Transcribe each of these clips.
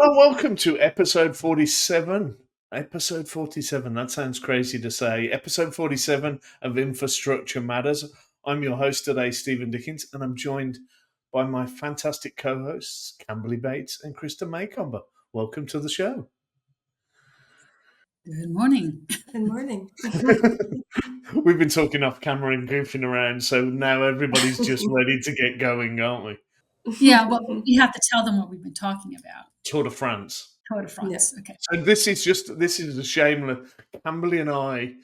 Well, welcome to episode 47. Episode 47, that sounds crazy to say. Episode 47 of Infrastructure Matters. I'm your host today, Stephen Dickens, and I'm joined by my fantastic co-hosts, Camberley Bates and Krista Macomber. Welcome to the show. Good morning. Good morning. We've been talking off camera and goofing around, so now everybody's just ready to get going, aren't we? Yeah, well, you have to tell them what we've been talking about. Tour de France. Tour de France. Okay. So this is a shameless. Camberley and I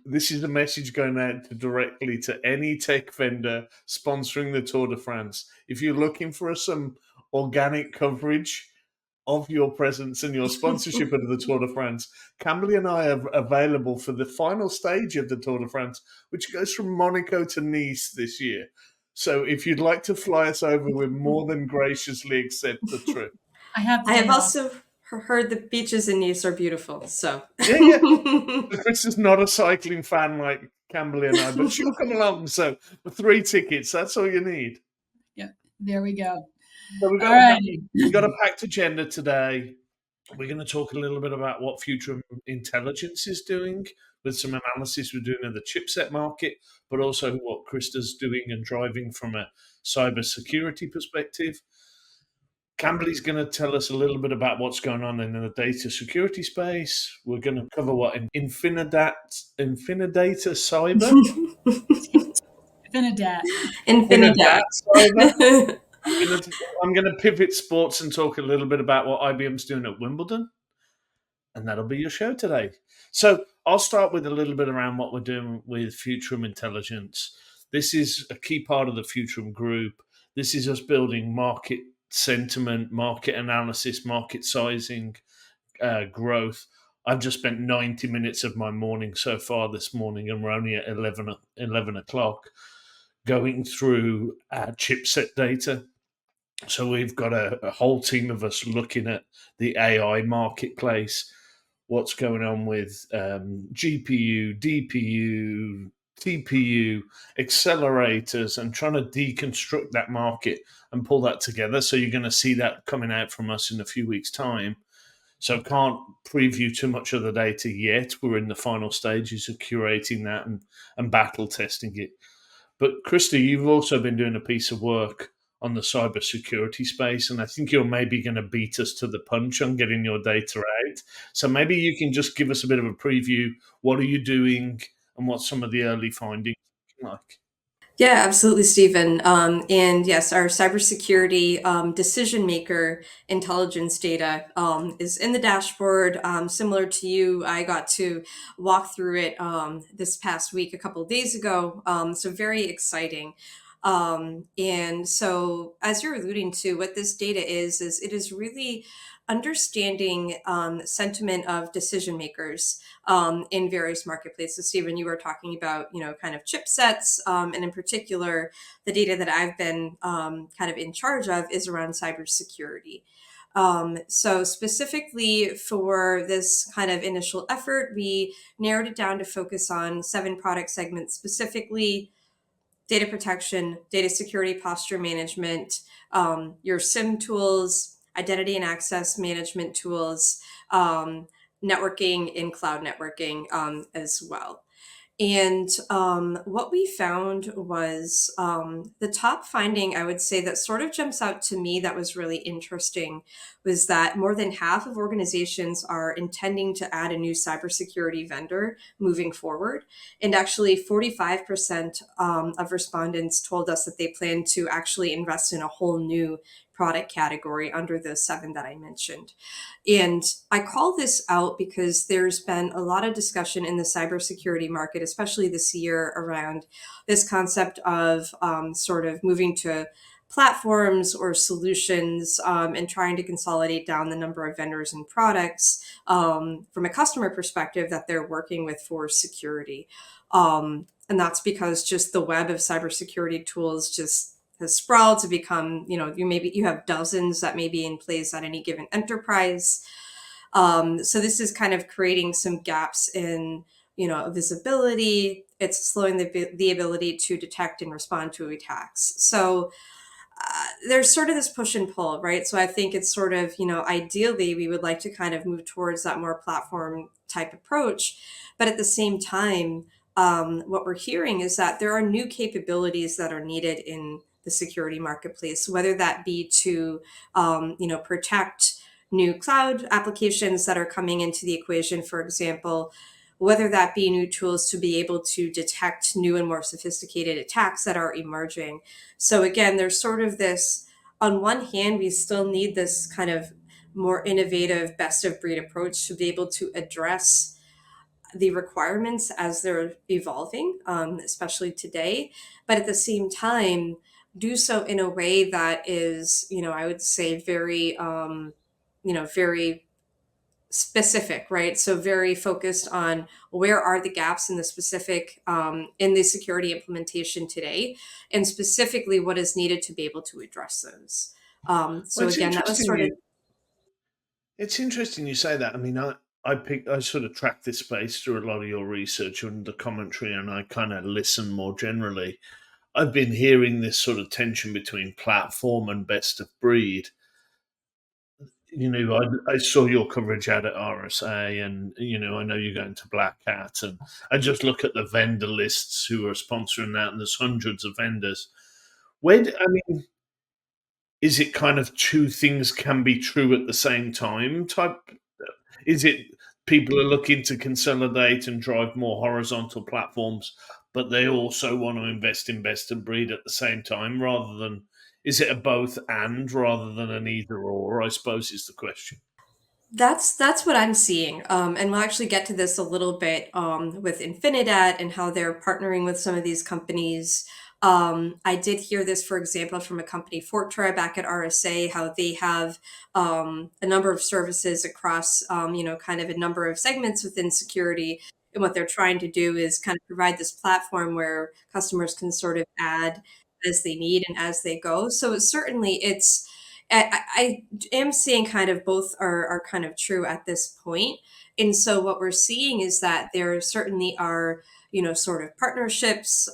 this is a message going out directly to any tech vendor sponsoring the Tour de France. If you're looking for some organic coverage of your presence and your sponsorship of the Tour de France, Camberley and I are available for the final stage of the Tour de France, which goes from Monaco to Nice this year. So if you'd like to fly us over, we'll more than graciously accept the trip. I have also heard the beaches in Nice are beautiful. So yeah. Chris is not a cycling fan like Camberley and I, but she'll come along. So 3 tickets, that's all you need. Yeah, there we go. So we've got a packed agenda today. We're going to talk a little bit about what Futurum Intelligence is doing with some analysis we're doing in the chipset market, but also what Krista's doing and driving from a cybersecurity perspective. Camberley's going to tell us a little bit about what's going on in the data security space. We're going to cover what Infinidat cyber? Infinidat cyber. I'm going to pivot sports and talk a little bit about what IBM's doing at Wimbledon. And that'll be your show today. So I'll start with a little bit around what we're doing with Futurum Intelligence. This is a key part of the Futurum Group. This is us building market sentiment, market analysis, market sizing, growth. I've just spent 90 minutes of my morning so far this morning, and we're only at 11 o'clock, going through chipset data. So we've got a whole team of us looking at the AI marketplace, what's going on with GPU, DPU, TPU, accelerators, and trying to deconstruct that market and pull that together. So you're going to see that coming out from us in a few weeks' time. So can't preview too much of the data yet. We're in the final stages of curating that and battle testing it. But Krista, you've also been doing a piece of work on the cybersecurity space, and I think you're maybe going to beat us to the punch on getting your data out. So maybe you can just give us a bit of a preview. What are you doing, and what's some of the early findings like? Yeah, absolutely, Stephen. And yes, our cybersecurity decision maker intelligence data is in the dashboard. Similar to you, I got to walk through it this past week, a couple of days ago. So very exciting. And so, as you're alluding to, what this data is it is really understanding sentiment of decision makers in various marketplaces. Stephen, you were talking about, kind of chipsets, and in particular, the data that I've been kind of in charge of is around cybersecurity. So specifically for this kind of initial effort, we narrowed it down to focus on 7 product segments, specifically data protection, data security, posture management, your SIM tools, identity and access management tools, networking and cloud networking as well. And what we found was the top finding, I would say, that sort of jumps out to me that was really interesting was that more than half of organizations are intending to add a new cybersecurity vendor moving forward. And actually 45% of respondents told us that they plan to actually invest in a whole new product category under the 7 that I mentioned. And I call this out because there's been a lot of discussion in the cybersecurity market, especially this year, around this concept of sort of moving to platforms or solutions and trying to consolidate down the number of vendors and products from a customer perspective that they're working with for security. And that's because just the web of cybersecurity tools just has sprawled to become, you have dozens that may be in place at any given enterprise. So this is kind of creating some gaps in, visibility. It's slowing the ability to detect and respond to attacks. So there's sort of this push and pull, right? So I think it's sort of, ideally we would like to kind of move towards that more platform type approach. But at the same time, what we're hearing is that there are new capabilities that are needed in the security marketplace, whether that be to, protect new cloud applications that are coming into the equation, for example, whether that be new tools to be able to detect new and more sophisticated attacks that are emerging. So again, there's sort of this, on one hand, we still need this kind of more innovative, best of breed approach to be able to address the requirements as they're evolving, especially today. But at the same time, do so in a way that is, I would say very specific, right? So very focused on where are the gaps in the specific in the security implementation today, and specifically what is needed to be able to address those. Well, So again, that was sort of it's interesting you say that. I mean, I sort of track this space through a lot of your research and the commentary, and I kind of listen more generally. I've been hearing this sort of tension between platform and best of breed. I saw your coverage out at RSA, and I know you're going to Black Hat, and I just look at the vendor lists who are sponsoring that, and there's hundreds of vendors. I mean, is it kind of two things can be true at the same time type? Is it people are looking to consolidate and drive more horizontal platforms, but they also want to invest in best of breed at the same time, rather than is it a both and rather than an either or? I suppose is the question. That's what I'm seeing, and we'll actually get to this a little bit with Infinidat and how they're partnering with some of these companies. I did hear this, for example, from a company, Fortra, back at RSA, how they have a number of services across, kind of a number of segments within security. And what they're trying to do is kind of provide this platform where customers can sort of add as they need and as they go. So certainly it's I am seeing kind of both are kind of true at this point. And so what we're seeing is that there certainly are, sort of partnerships.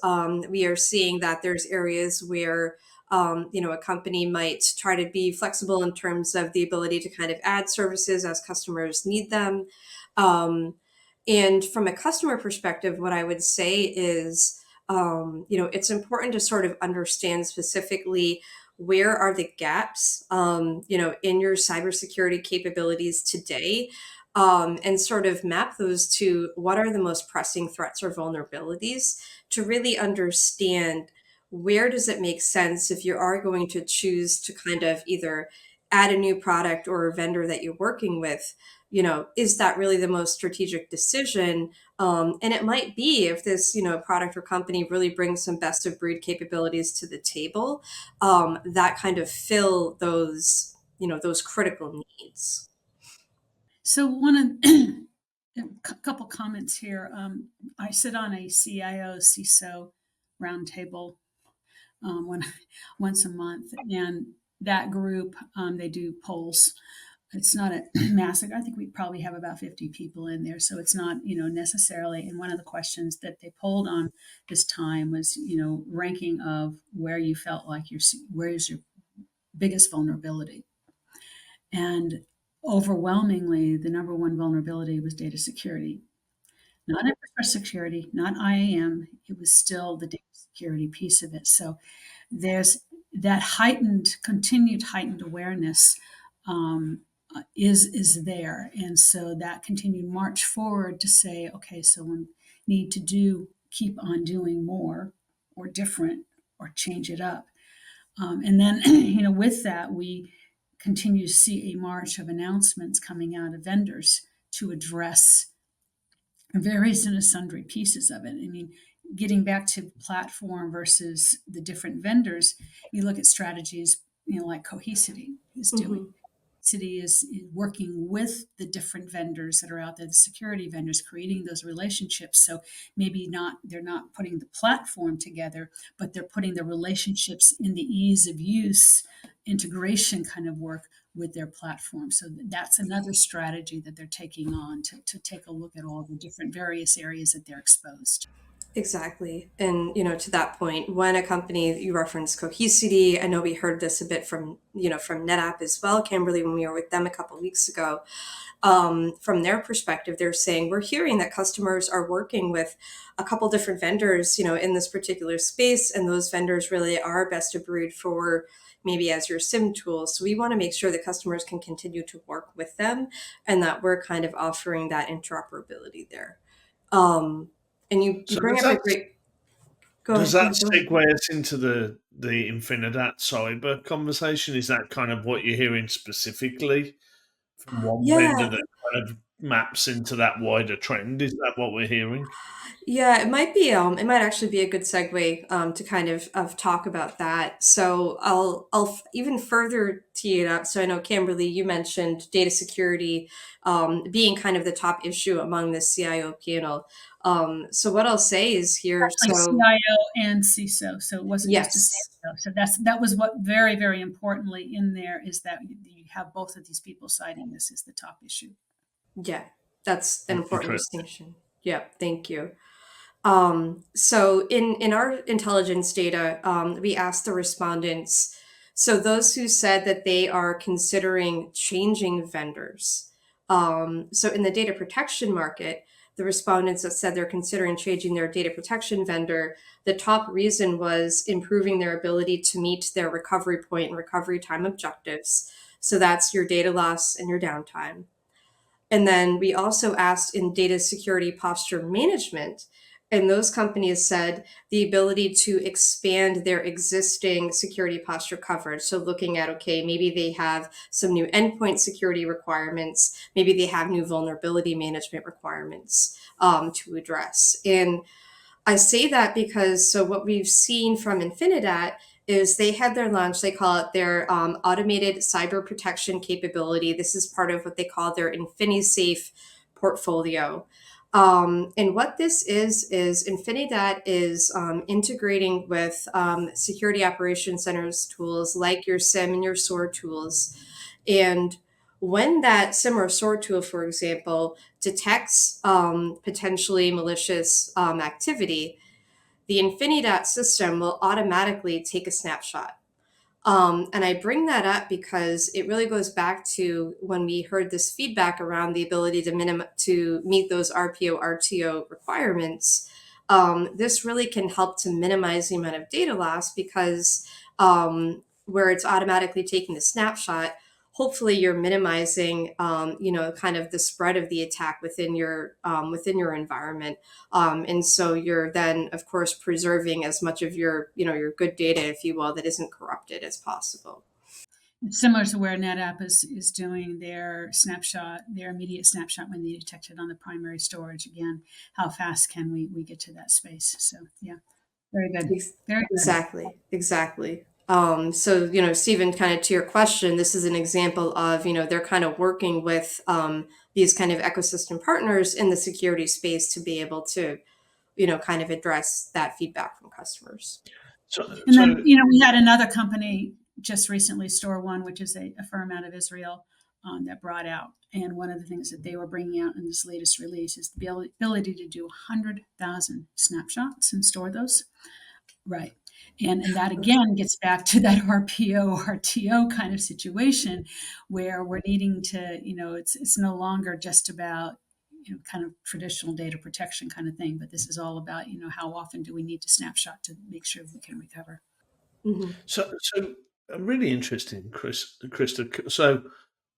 We are seeing that there's areas where, a company might try to be flexible in terms of the ability to kind of add services as customers need them. Um, and from a customer perspective, what I would say is, it's important to sort of understand specifically where are the gaps, in your cybersecurity capabilities today, and sort of map those to what are the most pressing threats or vulnerabilities to really understand where does it make sense if you are going to choose to kind of either add a new product or a vendor that you're working with. Is that really the most strategic decision? And it might be if this, product or company really brings some best of breed capabilities to the table, that kind of fill those critical needs. So one of a couple comments here. I sit on a CIO CISO roundtable when once a month, and that group they do polls. It's not a massive. I think we probably have about 50 people in there, so it's not necessarily. And one of the questions that they polled on this time was ranking of where you felt like where is your biggest vulnerability, and overwhelmingly the number one vulnerability was data security, not infrastructure security, not IAM. It was still the data security piece of it. So there's that continued heightened awareness is there, and so that continued march forward to say, okay, so we need to keep on doing more or different or change it up, and then with that we continue to see a march of announcements coming out of vendors to address various and sundry pieces of it. I mean, getting back to platform versus the different vendors, you look at strategies, like Cohesity is doing. City is working with the different vendors that are out there, the security vendors, creating those relationships. So maybe they're not putting the platform together, but they're putting the relationships in the ease of use, integration kind of work with their platform. So that's another strategy that they're taking on to take a look at all the different various areas that they're exposed. Exactly. And, to that point, when a company, you referenced Cohesity, I know we heard this a bit from, from NetApp as well, Camberley, when we were with them a couple of weeks ago. From their perspective, they're saying we're hearing that customers are working with a couple different vendors, in this particular space, and those vendors really are best of breed for maybe as your SIM tool. So we want to make sure that customers can continue to work with them and that we're kind of offering that interoperability there. Um, and you So bring up a great, go does ahead. that Yeah, go ahead. segue us into the Infinidat cyber conversation? Is that kind of what you're hearing specifically from one vendor Yeah. that kind of maps into that wider trend? Is that what we're hearing? Yeah, it might be. It might actually be a good segue to kind of talk about that. So I'll even further tee it up. So I know Camberley, you mentioned data security being kind of the top issue among the CIO panel. So what I'll say is here. Actually, So CIO and CISO, so it wasn't just a yes, CIO. So that was what very, very importantly in there is that you have both of these people citing this as the top issue. yeah, that's an important Interesting. distinction. Yeah, thank you. So in our intelligence data, we asked the respondents, so those who said that they are considering changing vendors. So in the data protection market, the respondents that said they're considering changing their data protection vendor, the top reason was improving their ability to meet their recovery point and recovery time objectives. So that's your data loss and your downtime. And then we also asked in data security posture management, and those companies said the ability to expand their existing security posture coverage. So looking at, okay, maybe they have some new endpoint security requirements, maybe they have new vulnerability management requirements to address. And I say that because so what we've seen from Infinidat is they had their launch, they call it their automated cyber protection capability. This is part of what they call their InfiniSafe portfolio. And what this is Infinidat is integrating with security operations centers tools like your SIM and your SOAR tools. And when that SIM or SOAR tool, for example, detects potentially malicious activity, the Infinidat system will automatically take a snapshot. And I bring that up because it really goes back to when we heard this feedback around the ability to meet those RPO, RTO requirements. This really can help to minimize the amount of data loss because where it's automatically taking the snapshot, hopefully you're minimizing, kind of the spread of the attack within your environment. And so you're then, of course, preserving as much of your good data, if you will, that isn't corrupted as possible. Similar to where NetApp is doing their snapshot, their immediate snapshot when they detect it on the primary storage. Again, how fast can we get to that space? So yeah, very good, very good. Exactly, exactly. So, Stephen, kind of to your question, this is an example of, they're kind of working with these kind of ecosystem partners in the security space to be able to, kind of address that feedback from customers. So, And so then, we had another company just recently, Store One, which is a firm out of Israel, that brought out. And one of the things that they were bringing out in this latest release is the ability to do 100,000 snapshots and store those. Right. And that again gets back to that RPO, RTO kind of situation where we're needing to, it's no longer just about, kind of traditional data protection kind of thing, but this is all about, how often do we need to snapshot to make sure we can recover. Mm-hmm. so really interesting, Krista. So,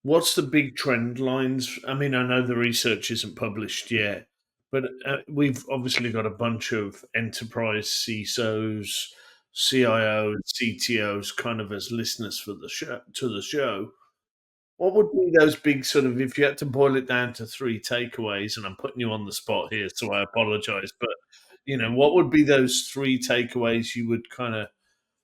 what's the big trend lines? I mean, I know the research isn't published yet, but we've obviously got a bunch of enterprise CISOs, CIOs, CTOs, kind of as listeners for the show. What would be those big sort of, if you had to boil it down to three takeaways, and I'm putting you on the spot here, so I apologize, but what would be those three takeaways you would kind of,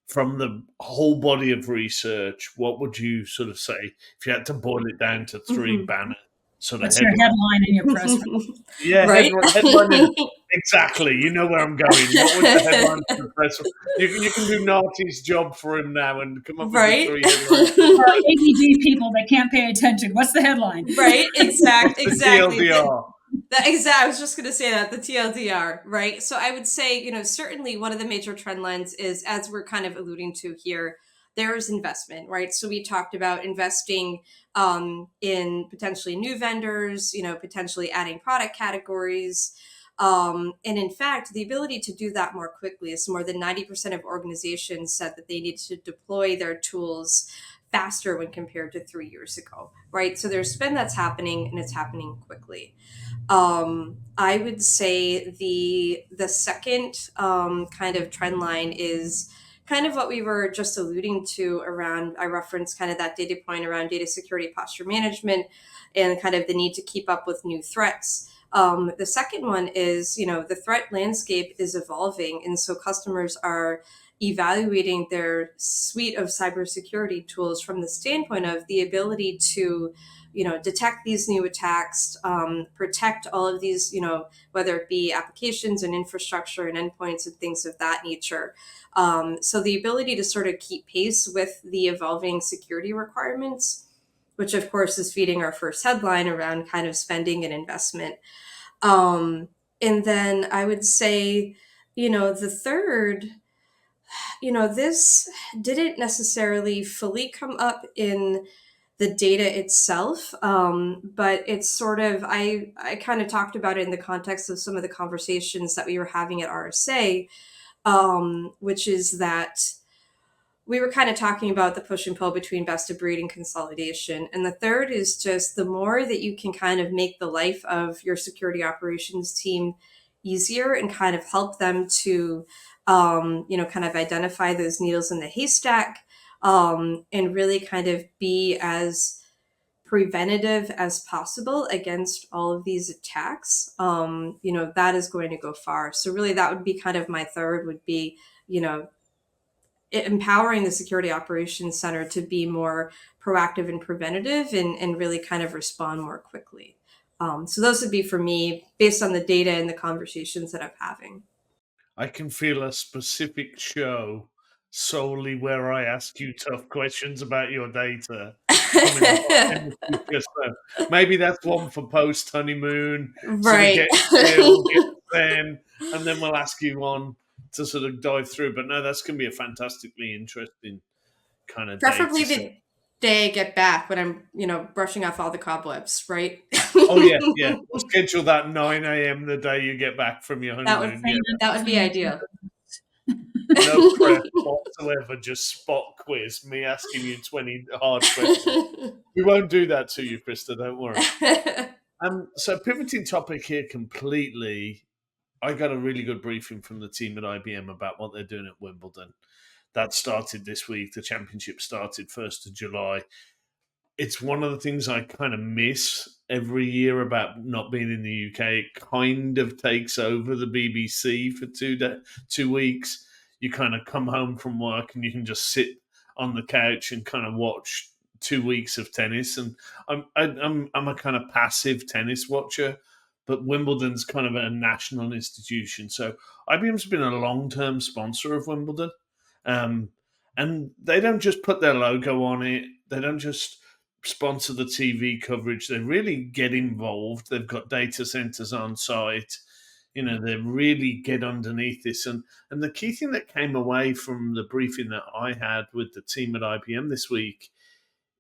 from the whole body of research, what would you sort of say if you had to boil it down to three Mm-hmm. banner sort of What's your headlines? headline in your press release? Yeah, Right? headline is exactly. You know where I'm going. What would the headline for the press? You can do Narty's job for him now and come up with your Right? three headlines. For ADD people that can't pay attention, what's the headline? Right? What's the Exactly. TLDR? I was just going to say that, the TLDR, right? So I would say, certainly one of the major trend lines is, as we're kind of alluding to here, there is investment, right? So we talked about investing in potentially new vendors, potentially adding product categories. And in fact, the ability to do that more quickly is more than 90% of organizations said that they need to deploy their tools faster when compared to 3 years ago, right? So there's spend that's happening, and it's happening quickly. I would say the second kind of trend line is kind of what we were just alluding to around. I referenced kind of that data point around data security, posture management, and kind of the need to keep up with new threats. The second one is, the threat landscape is evolving, and so customers are evaluating their suite of cybersecurity tools from the standpoint of the ability to detect these new attacks, protect all of these, whether it be applications and infrastructure and endpoints and things of that nature. So the ability to sort of keep pace with the evolving security requirements, which of course is feeding our first headline around kind of spending and investment. And then I would say, the third, this didn't necessarily fully come up in the data itself, but it's sort of, I kind of talked about it in the context of some of the conversations that we were having at RSA, which is that we were kind of talking about the push and pull between best of breed and consolidation. And the third is just the more that you can kind of make the life of your security operations team easier and kind of help them to, kind of identify those needles in the haystack, and really kind of be as preventative as possible against all of these attacks, that is going to go far. So really that would be kind of my third would be, empowering the security operations center to be more proactive and preventative, and really kind of respond more quickly. So those would be for me based on the data and the conversations that I'm having. I can feel a specific show solely where I ask you tough questions about your data coming up in the future. So maybe that's one for post honeymoon, sort of Right. get chill, get zen, and then we'll ask you one to sort of dive through. But no, that's going to be a fantastically interesting kind of data Preferably set. the day I get back when I'm, brushing off all the cobwebs, right? Oh yeah, yeah. We'll schedule that 9 a.m. the day you get back from your That would honeymoon. Yeah, that would be ideal. no prep whatsoever, just spot quiz, me asking you 20 hard questions. We won't do that to you, Krista, don't worry. So pivoting topic here completely, I got a really good briefing from the team at IBM about what they're doing at Wimbledon. That started this week. The championship started 1st of July. It's one of the things I kind of miss every year about not being in the UK. It kind of takes over the BBC for 2 weeks. You kind of come home from work and you can just sit on the couch and kind of watch 2 weeks of tennis. And I'm a kind of passive tennis watcher, but Wimbledon's kind of a national institution. So IBM's been a long-term sponsor of Wimbledon. And they don't just put their logo on it. They don't just sponsor the TV coverage. They really get involved. They've got data centers on site. They really get underneath this. And the key thing that came away from the briefing that I had with the team at IBM this week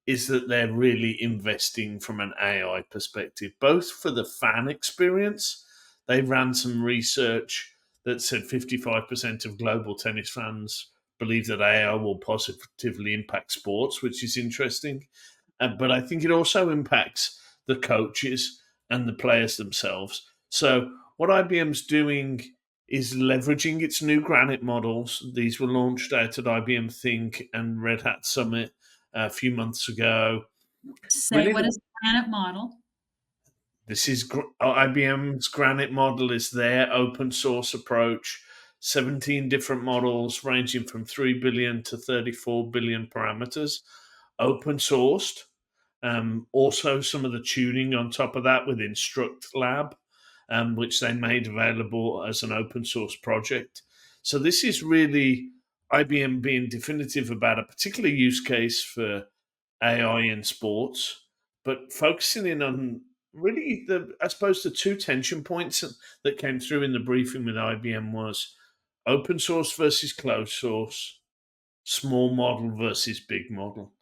is that they're really investing from an AI perspective, both for the fan experience. They ran some research that said 55% of global tennis fans believe that AI will positively impact sports, which is interesting. But I think it also impacts the coaches and the players themselves. So what IBM's doing is leveraging its new Granite models. These were launched out at IBM Think and Red Hat Summit a few months ago. Say, Really, what is the Granite model? this is IBM's Granite model is their open source approach. 17 different models ranging from 3 billion to 34 billion parameters, open sourced. Also, some of the tuning on top of that with Instruct Lab, which they made available as an open source project. So this is really IBM being definitive about a particular use case for AI in sports, but focusing in on really, I suppose the two tension points that came through in the briefing with IBM was open source versus closed source, small model versus big model.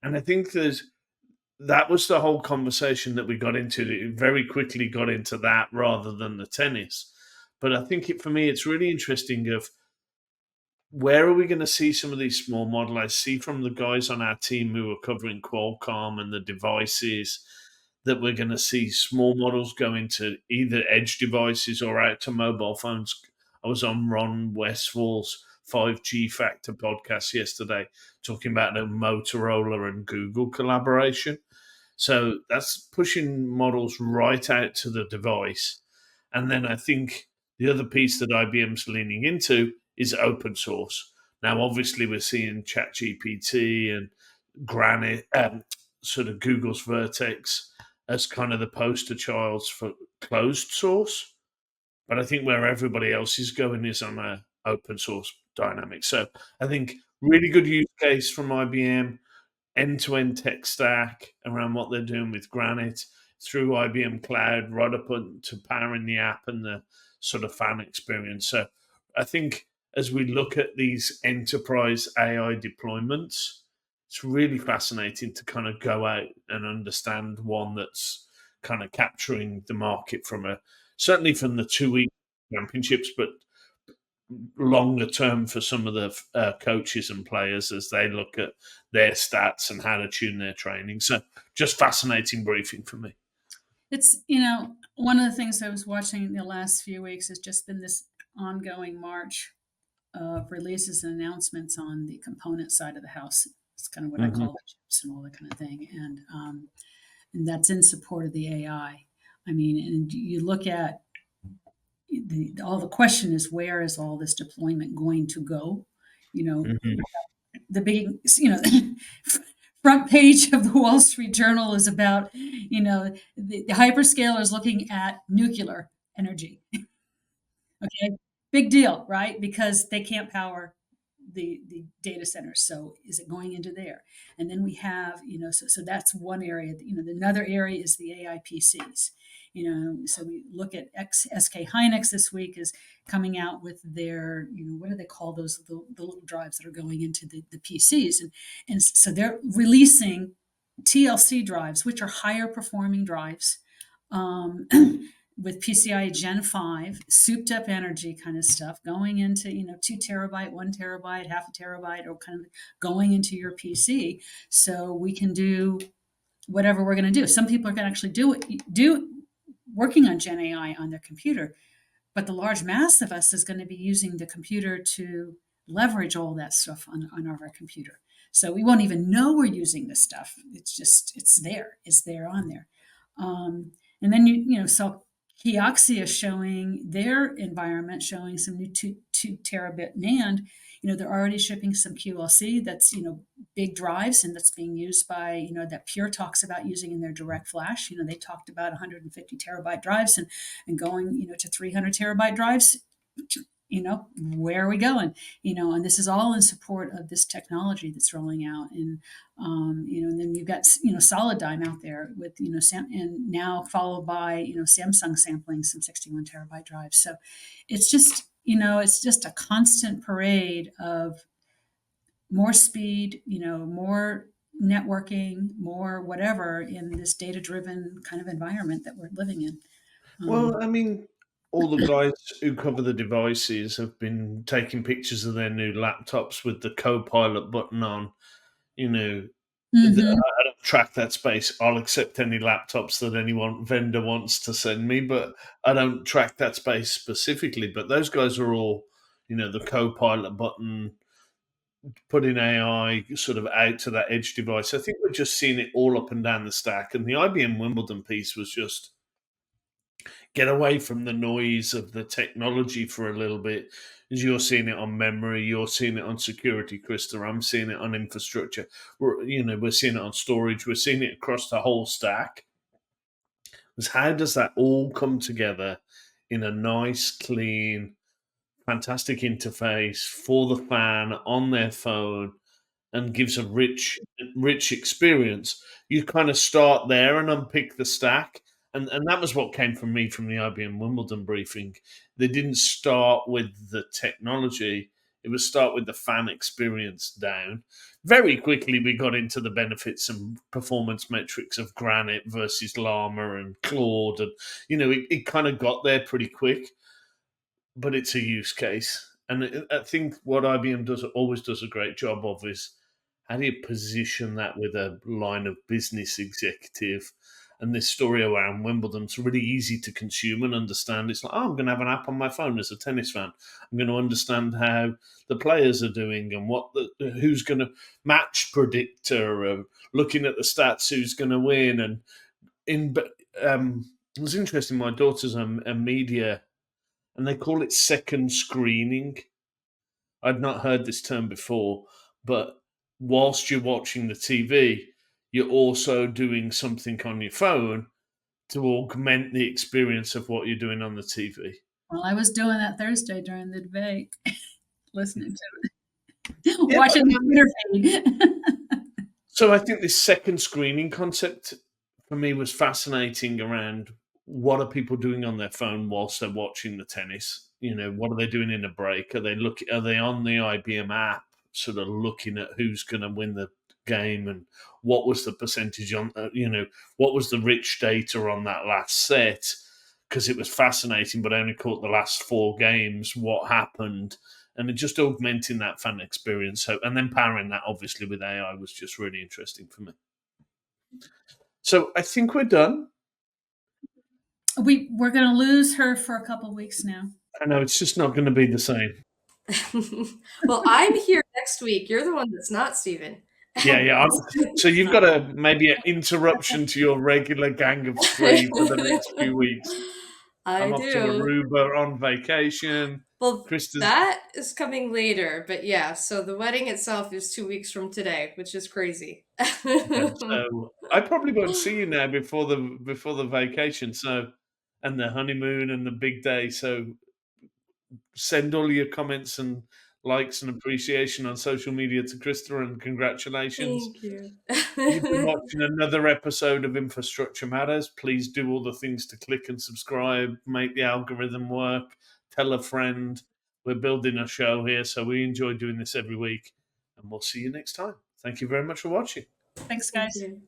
And I think that was the whole conversation that we got into. It very quickly got into that rather than the tennis. But I think for me, it's really interesting of where are we going to see some of these small model? I see from the guys on our team who are covering Qualcomm and the devices that we're going to see small models go into either edge devices or out to mobile phones. I was on Ron Westfall's 5G Factor podcast yesterday talking about the Motorola and Google collaboration. So that's pushing models right out to the device. And then I think the other piece that IBM's leaning into is open source. Now, obviously, we're seeing ChatGPT and Granite, sort of Google's Vertex as kind of the poster childs for closed source. But I think where everybody else is going is on a open source dynamic. So I think really good use case from IBM, end-to-end tech stack around what they're doing with Granite through IBM Cloud, right up to powering the app and the sort of fan experience. So I think as we look at these enterprise AI deployments, it's really fascinating to kind of go out and understand one that's kind of capturing the market certainly from the 2 week championships, but longer term for some of the coaches and players as they look at their stats and how to tune their training. So just fascinating briefing for me. It's, one of the things I was watching in the last few weeks has just been this ongoing march of releases and announcements on the component side of the house. It's kind of what I call the chips and all that kind of thing. And that's in support of the AI. I mean, and you look at all the question is, where is all this deployment going to go? The big, front page of the Wall Street Journal is about, the hyperscalers looking at nuclear energy. Okay, big deal, right? Because they can't power the data centers. So is it going into there? And then we have, so that's one area. Another area is the AI PCs. So we look at SK Hynix this week is coming out with their, what do they call those, the little drives that are going into the PCs, and so they're releasing TLC drives, which are higher performing drives. With PCIe Gen 5, souped up energy kind of stuff going into, 2 terabyte, 1 terabyte, half a terabyte, or kind of going into your PC. So we can do whatever we're going to do. Some people are going to actually do working on Gen AI on their computer, but the large mass of us is going to be using the computer to leverage all that stuff on our computer. So we won't even know we're using this stuff. It's there on there. And then, so Kioxia showing their environment, showing some new 2 terabit NAND. They're already shipping some QLC that's, big drives, and that's being used by, that Pure talks about using in their direct flash. They talked about 150 terabyte drives and going, to 300 terabyte drives. Where are we going? And this is all in support of this technology that's rolling out. And, and then you've got, Solidigm out there with, and now followed by, Samsung sampling some 61 terabyte drives. So it's just, it's just a constant parade of more speed, more networking, more whatever in this data driven kind of environment that we're living in. Well, I mean, all the guys who cover the devices have been taking pictures of their new laptops with the co-pilot button on. Mhm. I don't track that space. I'll accept any laptops that any vendor wants to send me, but I don't track that space specifically. But those guys are all, the co-pilot button, putting AI sort of out to that edge device. I think we're just seeing it all up and down the stack. And the IBM Wimbledon piece was just get away from the noise of the technology for a little bit. As you're seeing it on memory, you're seeing it on security, Krista. I'm seeing it on infrastructure. We're seeing it on storage. We're seeing it across the whole stack. Is how does that all come together in a nice, clean, fantastic interface for the fan on their phone and gives a rich experience? You kind of start there and unpick the stack, And that was what came from me from the IBM Wimbledon briefing. They didn't start with the technology. It was start with the fan experience down. Very quickly, we got into the benefits and performance metrics of Granite versus Llama and Claude. And, it kind of got there pretty quick, but it's a use case. And I think what IBM always does a great job of is how do you position that with a line of business executive? And this story around Wimbledon's really easy to consume and understand. It's like, oh, I'm going to have an app on my phone as a tennis fan. I'm going to understand how the players are doing and who's going to match predictor, looking at the stats, who's going to win. And it was interesting. My daughter's a media, and they call it second screening. I'd not heard this term before, but whilst you're watching the TV, you're also doing something on your phone to augment the experience of what you're doing on the TV. Well, I was doing that Thursday during the debate, listening to it, watching the Twitter feed. So I think this second screening concept for me was fascinating around what are people doing on their phone whilst they're watching the tennis? What are they doing in a break? Are they on the IBM app, sort of looking at who's going to win the game and what was the percentage on, what was the rich data on that last set? Because it was fascinating, but I only caught the last 4 games, what happened, and it just augmenting that fan experience. So, and then powering that obviously with AI was just really interesting for me. So I think we're done. We're going to lose her for a couple of weeks now. I know it's just not going to be the same. Well, I'm here next week. You're the one that's not, Stephen. Yeah. So you've got maybe an interruption to your regular gang of 3 for the next few weeks. I'm off to Aruba on vacation. Well, that is coming later, but yeah. So the wedding itself is 2 weeks from today, which is crazy. So I probably won't see you now before the vacation. So, and the honeymoon and the big day. So send all your comments and likes and appreciation on social media to Krista, and congratulations. Thank you. You've been watching another episode of Infrastructure Matters. Please do all the things to click and subscribe, make the algorithm work, tell a friend. We're building a show here, so we enjoy doing this every week, and we'll see you next time. Thank you very much for watching. Thanks, guys. Thank you.